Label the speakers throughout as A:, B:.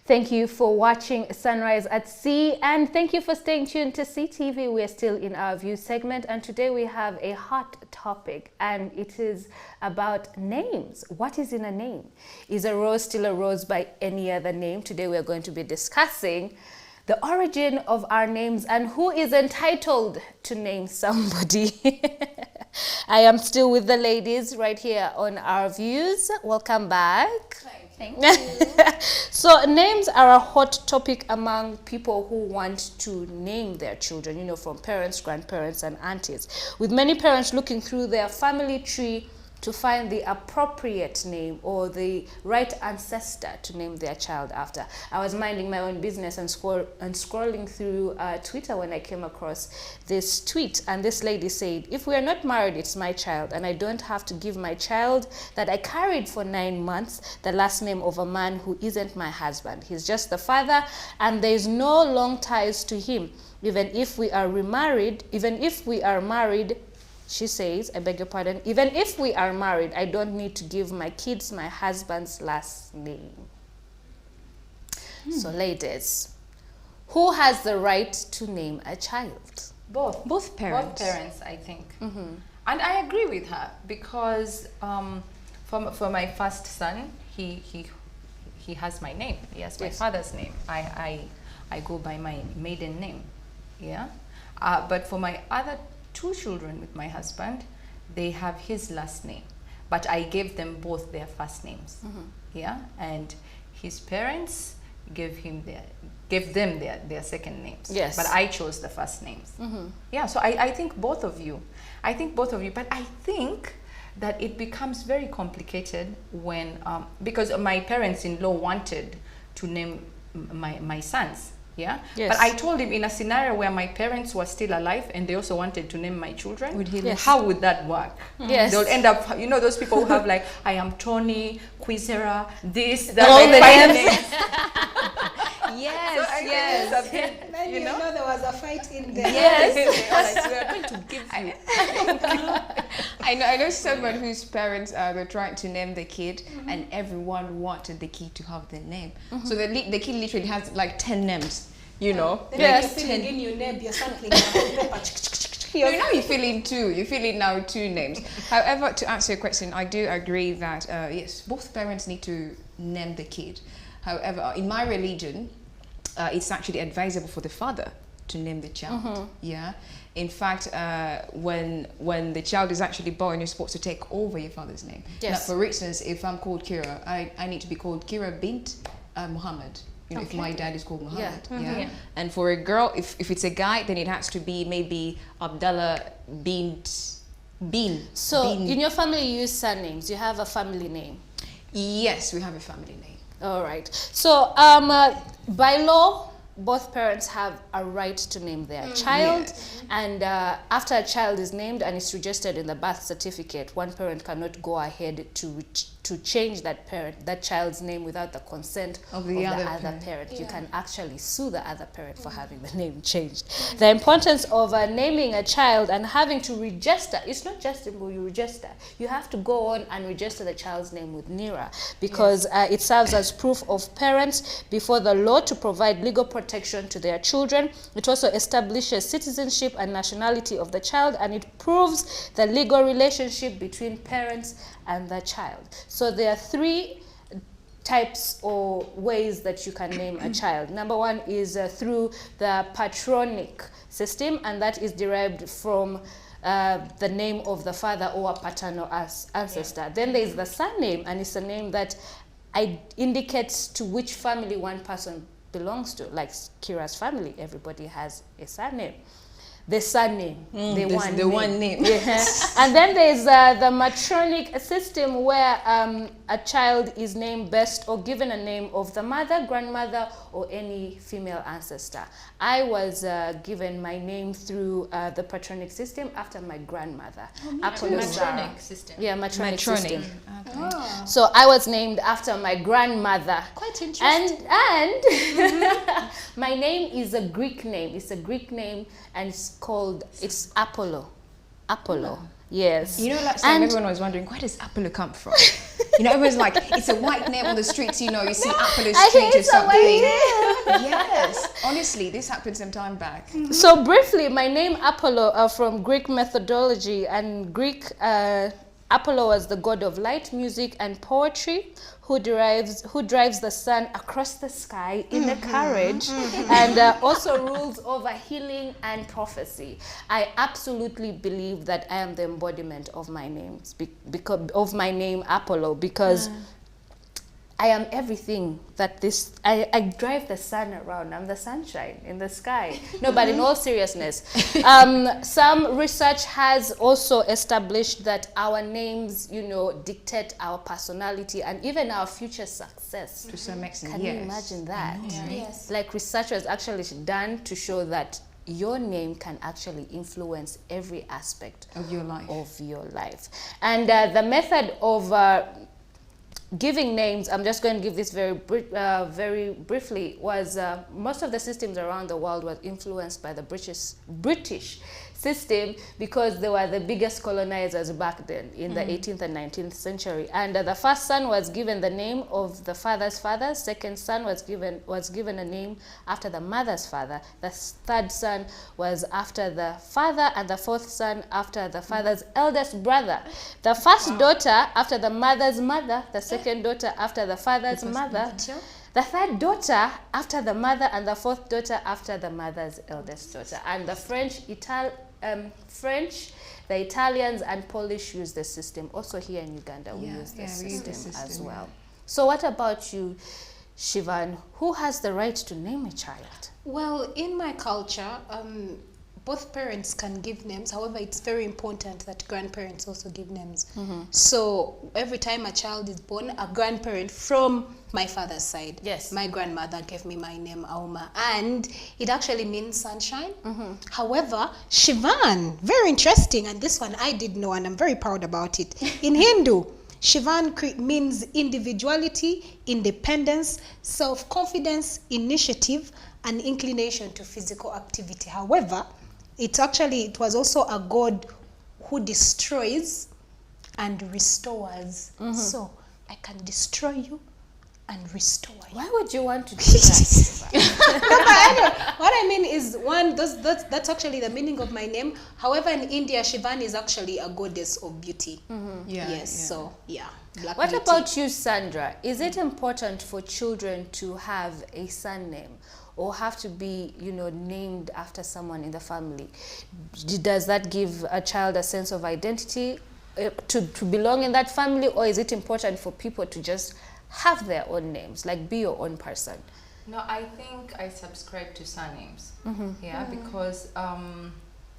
A: Thank you for watching Sunrise at Sea, and thank you for staying tuned to CTV. We're still in our view segment, and today we have a hot topic, and it is about names. What is in a name? Is a rose still a rose by any other name? Today we're going to be discussing the origin of our names and who is entitled to name somebody. I am still with the ladies right here on Our Views. Welcome back.
B: Thank you.
A: So names are a hot topic among people who want to name their children, you know, from parents, grandparents, and aunties, with many parents looking through their family tree to find the appropriate name or the right ancestor to name their child after. I was minding my own business and scrolling through Twitter when I came across this tweet, and this lady said, if we are not married, it's my child, and I don't have to give my child that I carried for 9 months the last name of a man who isn't my husband. He's just the father, and there's no long ties to him. Even if we are remarried, she says, I beg your pardon, even if we are married, I don't need to give my kids my husband's last name. So ladies, who has the right to name a child?
B: Both parents.
C: Both parents, I think. And I agree with her because for my first son, he has my name. He has my father's name. I go by my maiden name. Yeah. But for my other 2 children with my husband, they have his last name, but I gave them both their first names. Yeah, and his parents gave them their second names.
A: Yes,
C: but I chose the first names. Yeah, so I think both of you, but I think that it becomes very complicated when because my parents-in-law wanted to name my sons. Yeah, yes. But I told him in a scenario where my parents were still alive and they also wanted to name my children, how would that work?
A: Yes,
C: they'll end up, you know, those people who have like, I am Tony, Quizera, this, that,
A: all the names.
B: Yes,
C: so
B: yes.
D: Then you know there was a fight in there.
B: Yes.
C: Like, we are going to give you.
B: I know someone whose parents were trying to name the kid, and everyone wanted the kid to have the name. So the kid literally has like 10 names, you know.
D: Then
B: Like
D: you're feeling in your name, you're sampling your whole paper.
B: So now you're feeling 2. You're feeling now 2 names. However, to answer your question, I do agree that yes, both parents need to name the kid. However, in my religion, it's actually advisable for the father to name the child. Yeah. In fact, when the child is actually born, you're supposed to take over your father's name.
A: Yes.
B: Now, for instance, if I'm called Kira, I need to be called Kira bint Muhammad. You know, if my dad is called Muhammad. Yeah. And for a girl, if it's a guy, then it has to be maybe Abdallah bint Bin.
A: So in your family, you use surnames. You have a family name.
B: Yes, we have a family name.
A: All right. So by law, both parents have a right to name their child, and after a child is named and it's registered in the birth certificate, one parent cannot go ahead to change that child's name without the consent of the other parent. You can actually sue the other parent for having the name changed. The importance of naming a child and having to register, it's not just you register, you have to go on and register the child's name with NIRA, because it serves as proof of parents before the law to provide legal protection to their children. It also establishes citizenship and nationality of the child, and it proves the legal relationship between parents and the child. So there are 3 types or ways that you can name a child. Number 1 is through the patronymic system, and that is derived from the name of the father or a paternal ancestor. Then there is the surname, and it's a name that indicates to which family one person belongs to. Like Kira's family, everybody has a surname. The surname, the one name. And then there's the matronymic system, where a child is named based or given a name of the mother, grandmother, or any female ancestor. I was given my name through the patronymic system after my grandmother.
C: Matronymic system.
A: Yeah, matronymic system.
B: Okay.
D: Oh.
A: So I was named after my grandmother.
D: Quite interesting.
A: And my name is a Greek name. It's a Greek name, and it's Apollo. Apollo. Yes.
B: You know, last time everyone was wondering, where does Apollo come from? You know, everyone's like, it's a white name on the streets, you know, you see Apollo
A: I
B: Street
A: think
B: or
A: it's a white
B: something. Yes, honestly, this happened some time back.
A: So briefly, my name Apollo from Greek methodology, and Greek Apollo was the god of light, music, and poetry, who drives the sun across the sky in a carriage, and also rules over healing and prophecy. I absolutely believe that I am the embodiment of my names, because of my name Apollo, because I am everything that this, I drive the sun around. I'm the sunshine in the sky. No, but in all seriousness, some research has also established that our names, you know, dictate our personality and even our future success.
B: To some extent,
A: Can
B: yes.
A: you imagine that?
D: Yes.
A: Like research was actually done to show that your name can actually influence every aspect
B: Of your life.
A: And the method of giving names, I'm just going to give this very briefly, was most of the systems around the world were influenced by the British system, because they were the biggest colonizers back then in the 18th and 19th century. And the first son was given the name of the father's father. Second son was given a name after the mother's father. The third son was after the father, and the fourth son after the father's eldest brother. The first daughter after the mother's mother. The second daughter after the father's mother. The third daughter after the mother, and the fourth daughter after the mother's eldest daughter. And the French, the Italians, and Polish use the system. Also here in Uganda, we use the system as well. So what about you, Shivan? Who has the right to name a child?
D: Well, in my culture, both parents can give names. However, it's very important that grandparents also give names. So every time a child is born, a grandparent from my father's side,
A: Yes.
D: my grandmother gave me my name Auma, and it actually means sunshine. However, Shivan, very interesting, and this one I did know, and I'm very proud about it. In Hindu, Shivan means individuality, independence, self-confidence, initiative, and inclination to physical activity. However, it was also a god who destroys and restores. So I can destroy you and restore you.
A: Why would you want to do that?
D: What I mean is, one, that's actually the meaning of my name. However, in India, Shivan is actually a goddess of beauty. So yeah. Black
A: What
D: beauty.
A: about you, Sandra? Is it important for children to have a son name, or have to be, you know, named after someone in the family? Does that give a child a sense of identity to belong in that family, or is it important for people to just have their own names, like be your own person?
C: No, I think I subscribe to surnames. Because I'm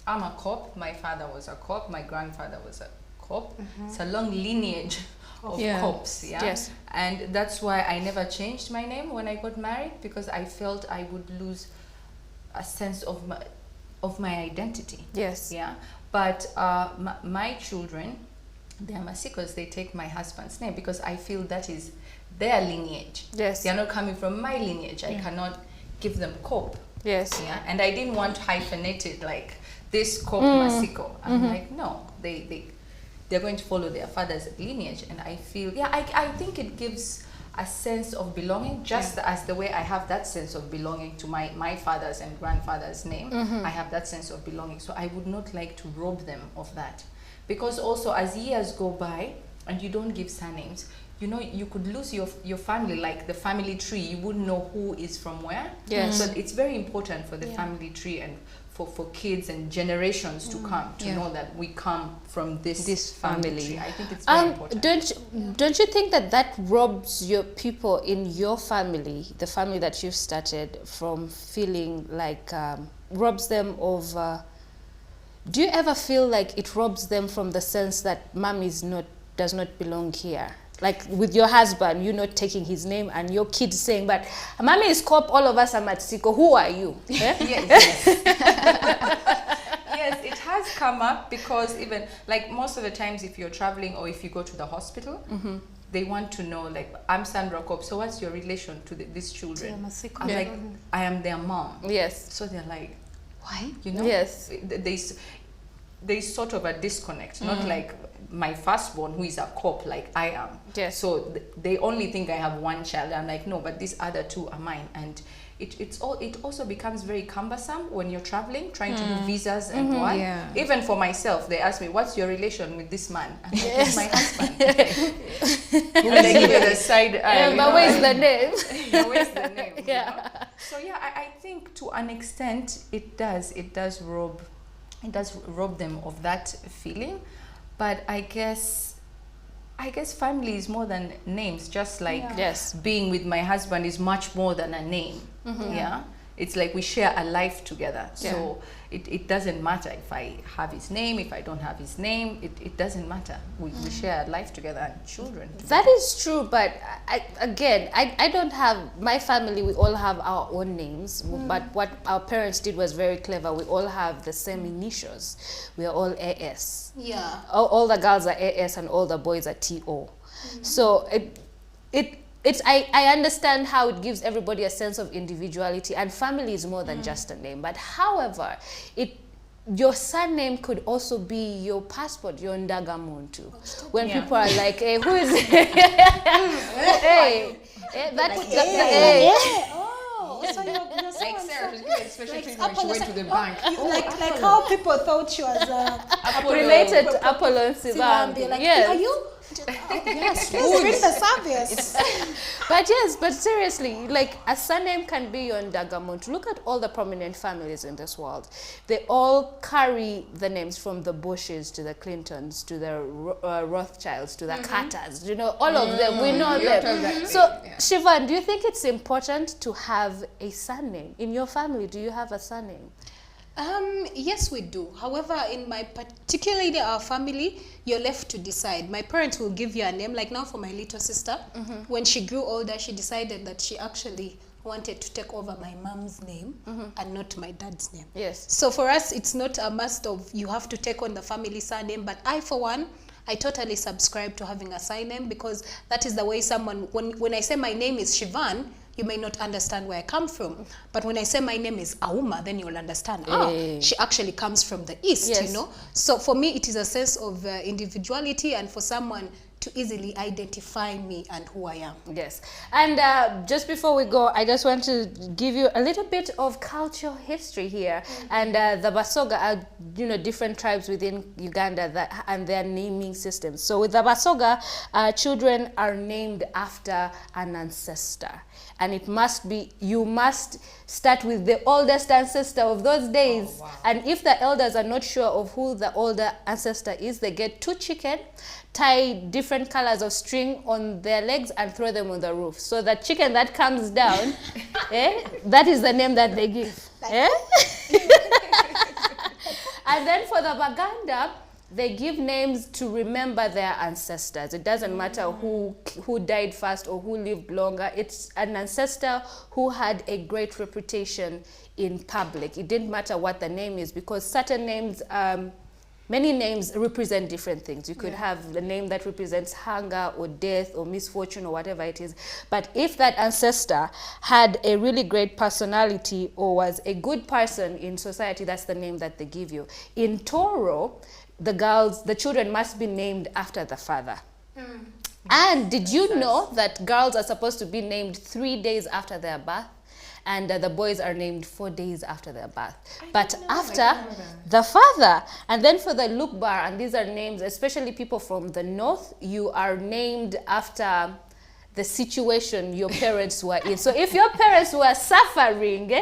C: a cop. My father was a cop. My grandfather was a cop. It's a long lineage of cops.
A: Yes.
C: And that's why I never changed my name when I got married, because I felt I would lose a sense of my identity.
A: Yes.
C: Yeah. But my children, they are Masikos. They take my husband's name because I feel that is their lineage.
A: Yes.
C: They are not coming from my lineage. I cannot give them Cop.
A: Yes.
C: Yeah. And I didn't want to hyphenate it like this Cop Masiko. I'm like, no, they're going to follow their father's lineage. And I feel, I think it gives a sense of belonging, just as the way I have that sense of belonging to my father's and grandfather's name. I have that sense of belonging. So I would not like to rob them of that. Because also as years go by and you don't give surnames, you know, you could lose your family, like the family tree. You wouldn't know who is from where.
A: Yes.
C: So it's very important for the family tree and for kids and generations to come to know that we come from this family tree. I think it's very important.
A: Don't you think that robs your people in your family, the family that you've started, from feeling like robs them of? Do you ever feel like it robs them from the sense that mom does not belong here? Like with your husband, you're not taking his name, and your kids saying, but mommy is Cop, all of us are Matsiko, who are you?
C: Yes. Yes, it has come up, because even like most of the times if you're traveling or if you go to the hospital, they want to know, like, I'm Sandra Cop, so what's your relation to these children? I'm like, I am their mom.
A: Yes.
C: So they're like, why? You know?
A: Yes.
C: there's sort of a disconnect, not like my firstborn who is a cop like I am.
A: Yes.
C: So they only think I have one child. I'm like, no, but these other two are mine. And it also becomes very cumbersome when you're traveling, trying to do visas and what.
B: Yeah.
C: Even for myself, they ask me, what's your relation with this man? I'm like, he's my husband. And they give you the side eye.
A: But where's the name?
C: Where's the name?
A: Yeah.
C: You know? So yeah, I think to an extent it does rob them of that feeling. But I guess family is more than names, just like
A: Yes.
C: being with my husband is much more than a name. Yeah. It's like we share a life together. So it doesn't matter if I have his name, if I don't have his name, it doesn't matter. We share a life together and children together.
A: That is true, but I don't have, my family, we all have our own names, but what our parents did was very clever. We all have the same initials. We are all AS.
D: Yeah.
A: All the girls are AS and all the boys are TO. So I understand how it gives everybody a sense of individuality, and family is more than just a name. But however, your surname could also be your passport, your ndagamuntu. When people are like, hey, who is it? Hey,
D: Oh, so you're so
B: Like
D: and
B: Sarah,
D: so.
B: she's getting special
D: Like
B: treatment when she went to the bank.
D: Like how people thought she was
A: related to Apollo and
D: Sivambi.
A: Sivambi.
D: Like,
A: Yes.
D: are you?
A: Yes,
D: Please read the service.
A: but seriously, like a surname can be your Ndagamuntu. Look at all the prominent families in this world. They all carry the names, from the Bushes to the Clintons to the Rothschilds to the Carters. You know, all of them. We know them. So, Shivan, do you think it's important to have a surname in your family? Do you have a surname?
D: Yes, we do. However, in my particularly our family, you're left to decide. My parents will give you a name. Like now for my little sister, when she grew older, she decided that she actually wanted to take over my mom's name and not my dad's name.
A: Yes.
D: So for us, it's not a must of you have to take on the family surname. But I, for one, I totally subscribe to having a surname, because that is the way someone, when I say my name is Shivan, you may not understand where I come from. But when I say my name is Auma, then you'll understand, she actually comes from the East,
A: Yes.
D: you know. So for me, it is a sense of individuality, and for someone to easily identify me and who I am.
A: Yes. And just before we go, I just want to give you a little bit of cultural history here. And the Basoga are, different tribes within Uganda and their naming systems. So with the Basoga, children are named after an ancestor. And it must be, you must start with the oldest ancestor of those days.
C: Oh, wow.
A: And if the elders are not sure of who the older ancestor is, they get 2 chicken, tie different colors of string on their legs and throw them on the roof. So the chicken that comes down, that is the name that they give. And then for the Baganda, they give names to remember their ancestors. It doesn't matter who died first or who lived longer. It's an ancestor who had a great reputation in public. It didn't matter what the name is, because certain names, many names represent different things. You could have the name that represents hunger or death or misfortune or whatever it is. But if that ancestor had a really great personality or was a good person in society, that's the name that they give you. In Toro, the children must be named after the father. And did you know that girls are supposed to be named 3 days after their birth? And the boys are named 4 days after their birth. But after the father, and then for the Lukbar, and these are names, especially people from the north, you are named after the situation your parents were in. So if your parents were suffering,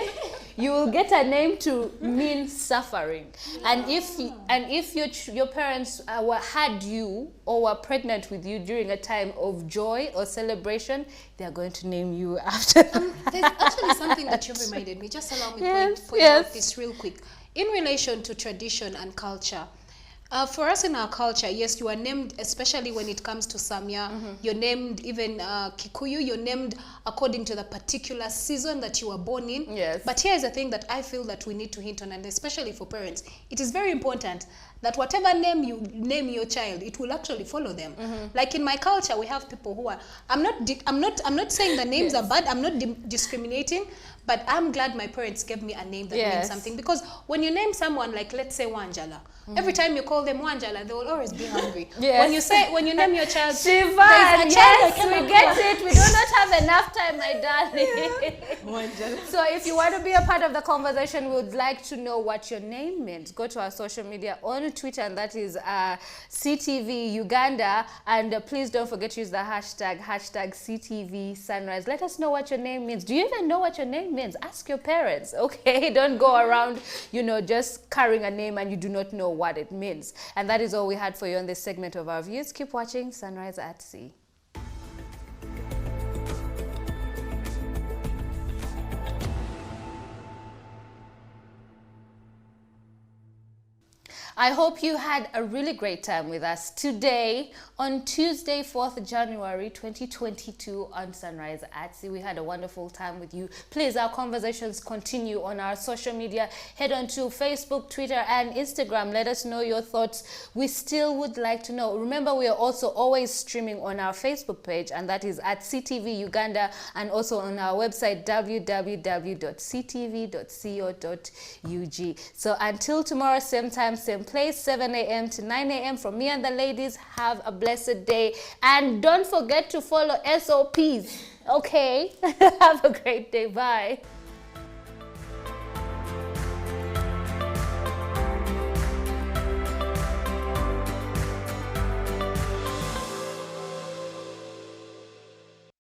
A: you will get a name to mean suffering. And if your parents had you or were pregnant with you during a time of joy or celebration, they are going to name you after them.
D: There's actually something that you've reminded me. Just allow me to point
A: yes.
D: out this real quick. In relation to tradition and culture, for us in our culture, yes, you are named, especially when it comes to Samya, you're named, even Kikuyu, you're named according to the particular season that you were born in.
A: Yes.
D: But here is the thing that I feel that we need to hint on, and especially for parents, it is very important that whatever name you name your child, it will actually follow them. Like in my culture, we have people who are, I'm not saying the names are bad, I'm not discriminating, but I'm glad my parents gave me a name that means something. Because when you name someone, like let's say Wanjala, Every time you call them Wanjala, they will always be hungry.
A: Yes.
D: When you name your child
A: Shivan,
D: there's a child that
A: yes,
D: cannot
A: we get it. We do not have enough time, my darling. So if you want to be a part of the conversation, we would like to know what your name means. Go to our social media on Twitter, and that is CTV Uganda. And please don't forget to use the hashtag CTV Sunrise. Let us know what your name means. Do you even know what your name means? Ask your parents, okay? Don't go around, just carrying a name and you do not know what it means. And that is all we had for you on this segment of our views. Keep watching Sunrise at Sea. I hope you had a really great time with us today on Tuesday, 4th January 2022 on Sunrise at Sea. We had a wonderful time with you. Please, our conversations continue on our social media. Head on to Facebook, Twitter, and Instagram. Let us know your thoughts. We still would like to know. Remember, we are also always streaming on our Facebook page, and that is at CTV Uganda, and also on our website, www.ctv.co.ug. So until tomorrow, same time, same place, 7 a.m. to 9 a.m. from me and the ladies. Have a blessed day, and don't forget to follow SOPs. Okay. Have a great day. Bye.